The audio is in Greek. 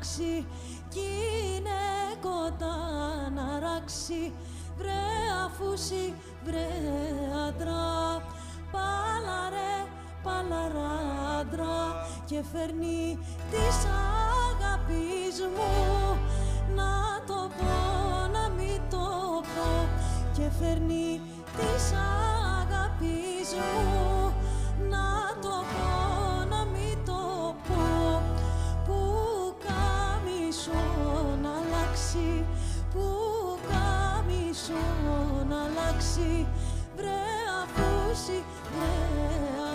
αλλάξει κι είναι κοντά να ράξει. Βρε αφούσι, βρε άντρα, πάλα ρε, παλαράντρα και φέρνει της αγάπης μου. Να το πω, να μην το πω και φέρνει της αγάπης μου. Να το πω, να μην το πω. Που καμισό να αλλάξει, που καμισό να αλλάξει. Βρε αφούσι, βρε